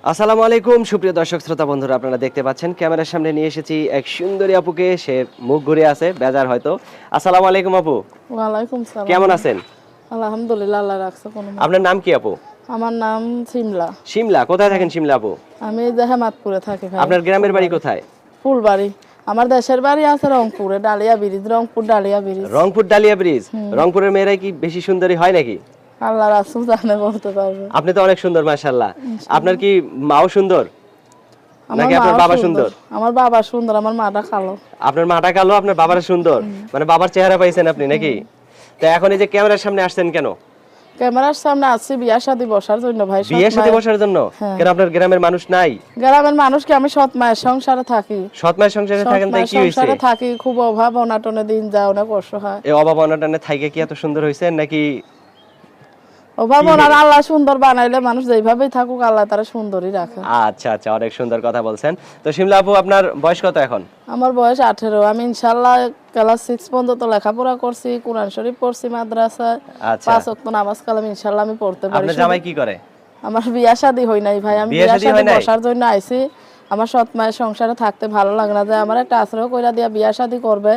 আসসালামু আলাইকুম সুপ্রিয় দর্শক শ্রোতা বন্ধুরা, আপনারা দেখতে পাচ্ছেন ক্যামেরার সামনে নিয়ে এসেছি এক সুন্দরী আপুকে। সে মুখ ঘুরে আছে, বেজার হয়তো। আসসালামু আলাইকুম আপু, ওয়ালাইকুম সালাম। কেমন আছেন? আলহামদুলিল্লাহ, আল্লাহ রাখছে কোনো মতে। আপনার নাম কি আপু? আমার নাম সিমলা। শিমলা? কোথায় থাকেন শিমলা আপু? আমি জাহামাতপুরে থাকি ভাই। আপনার গ্রামের বাড়ি কোথায়? ফুলবাড়ি। আমার দেশের বাড়ি আছে রংপুরে, dahlia bridge, Rangpur dahlia bridge. Rangpur dahlia bridge. রংপুরের মেয়েরাই কি বেশি সুন্দরী হয় নাকি? আল্লাহ রাসূল জানে, বলতে পারবে। আপনি তো অনেক সুন্দর মাশাআল্লাহ। আপনার কি মাও সুন্দর নাকি আপনার মাও বাবা সুন্দর? আমার বাবা সুন্দর, আমার মাটা কালো। আপনার মাটা কালো, আপনার বাবারা সুন্দর, মানে বাবার চেহারা পাইছেন আপনি নাকি? তো এখন এই যে ক্যামেরার সামনে আসছেন কেন? ক্যামেরার সামনে আছি বিয়া শাদী বসার জন্য ভাই। বিয়ে শাদী বসার জন্য? কেন আপনার গ্রামের মানুষ নাই? গ্রামের মানুষকে আমি সৎ মায়ের সংসারে থাকি। সৎ মায়ের সংসারে থাকেন তাই কি হইছে? সংসারে থাকি, খুব অভাব অনাটনে দিন যায়, অনেক কষ্ট হয়। এই অভাব অনটনে থাইকে কি এত সুন্দর হইছেন নাকি? অভাব অনার আল্লাহ সুন্দর বানাইলে মানুষ যেভাবেই থাকুক আল্লাহ তারা সুন্দরই রাখে। আচ্ছা আচ্ছা, অনেক সুন্দর কথা বলছেন। তো শিমলা আপু, আপনার বয়স কত এখন? আমার বয়স 18। আমি ইনশাআল্লাহ ক্লাস 6 পর্যন্ত লেখাপড়া করছি, কোরআন শরীফ পড়ছি মাদ্রাসায়। আচ্ছা, 5 ওয়াক্ত নামাজ কালাম ইনশাআল্লাহ আমি পড়তে পারি। আপনার জামাই কি করে? আমার বিয়া শাদী হই নাই ভাই। আমি বিয়ে বিয়া শাদী শাদী হয় নাই? বসার জন্য আইছি। আমার সৎ মায়ের সংসারে থাকতে ভালো লাগে না, যে আমার একটা আশ্রয় কইরা দিয়া বিয়া শাদী করবে,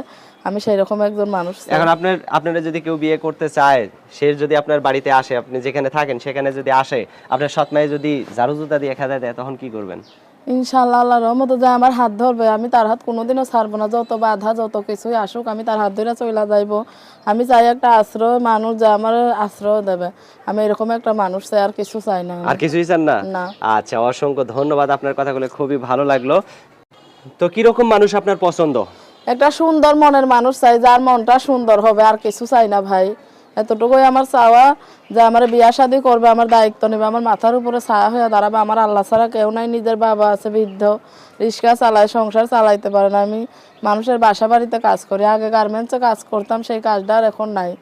আমি সেই রকম একজন মানুষ চাই। এখন আপনারা যদি কেউ বিয়ে করতে চায়, সে যদি আপনার বাড়িতে আসে, আপনি যেখানে থাকেন সেখানে যদি আসে, আপনার সৎ মায়ে যদি ঝাড়ু জুতা দিয়ে খেদায় দেয়, তখন কি করবেন? ইনশাআল্লাহ আল্লাহর রহমতে যে আমার হাত ধরবে, আমি তার হাত কোনোদিনও ছাড়বো না। যত বাধা যত কিছুই আসুক আমি তার হাত ধরে চলে যাইবো। আমি চাই একটা আশ্রয় মানুষ যে আমার আশ্রয় দেবে। আমি এরকম একটা মানুষ চাই, আর কিছু চাই না। আর কিছুই চান না? না। আচ্ছা, অসংখ্য ধন্যবাদ, আপনার কথাগুলো খুবই ভালো লাগলো। তো কি রকম মানুষ আপনার পছন্দ? একটা সুন্দর মনের মানুষ চাই, যার মনটা সুন্দর হবে, আর কিছু চাই না ভাই। এতটুকুই আমার চাওয়া, যে আমার বিয়া শাদী করবে, আমার দায়িত্ব নেবে, আমার মাথার উপরে ছায়া হয়ে দাঁড়াবে। আমার আল্লাহ ছাড়া কেউ নাই। নিজের বাবা আছে বৃদ্ধ, রিক্সা চালায়, সংসার চালাইতে পারে না। আমি মানুষের বাসা বাড়িতে কাজ করি। আগে গার্মেন্টসে কাজ করতাম, সেই কাজটা আর এখন নাই।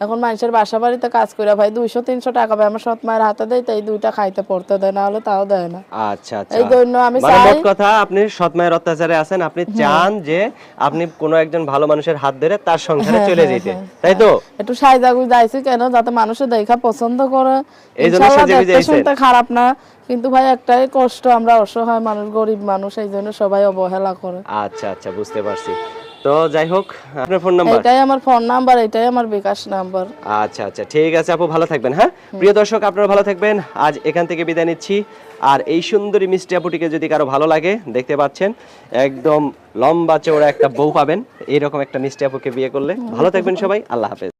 এখন মানুষের বাসা বাড়িতে কাজ করে ভাই 200-300 টাকা পাই। আমার সৎ মায়ের হাতে দেয়, তাই দুইটা খাইতে পড়তে দেয়, না হলে তাও দেয় না। আচ্ছা আচ্ছা, এই জন্য আমি মানে চাই, মোট কথা আপনি সৎ মায়ের অত্যাচারে আছেন, আপনি চান যে আপনি কোনো একজন ভালো মানুষের হাত ধরে তার সংসারে চলে যেতে, তাই তো? একটু সাইজাগু যাইছি কেন, যাতে মানুষে দেখা পছন্দ করে। এই জন্য ইনশাআল্লাহ সেজে দেখতে শুনতে খারাপ না, কিন্তু ভাই একটাই কষ্ট, আমরা অসহায় মানুষ, গরিব মানুষ, এই জন্য সবাই অবহেলা করে। আচ্ছা আচ্ছা, বুঝতে পারছি। তো যাই হোক, আপনার ফোন নাম্বার? এটাই আমার ফোন নাম্বার, এটাই আমার বিকাশ নাম্বার। আচ্ছা আচ্ছা, ঠিক আছে আপু, ভালো থাকবেন। হ্যাঁ প্রিয় দর্শক, আপনারা ভালো থাকবেন। আজ এখান থেকে বিদায় নিচ্ছি। আর এই সুন্দরী মিষ্টি আপুটিকে যদি কারো ভালো লাগে, দেখতে পাচ্ছেন একদম লম্বা চওড়া একটা বউ পাবেন, এইরকম একটা মিষ্টি আপুকে বিয়ে করলে। ভালো থাকবেন সবাই, আল্লাহ হাফেজ।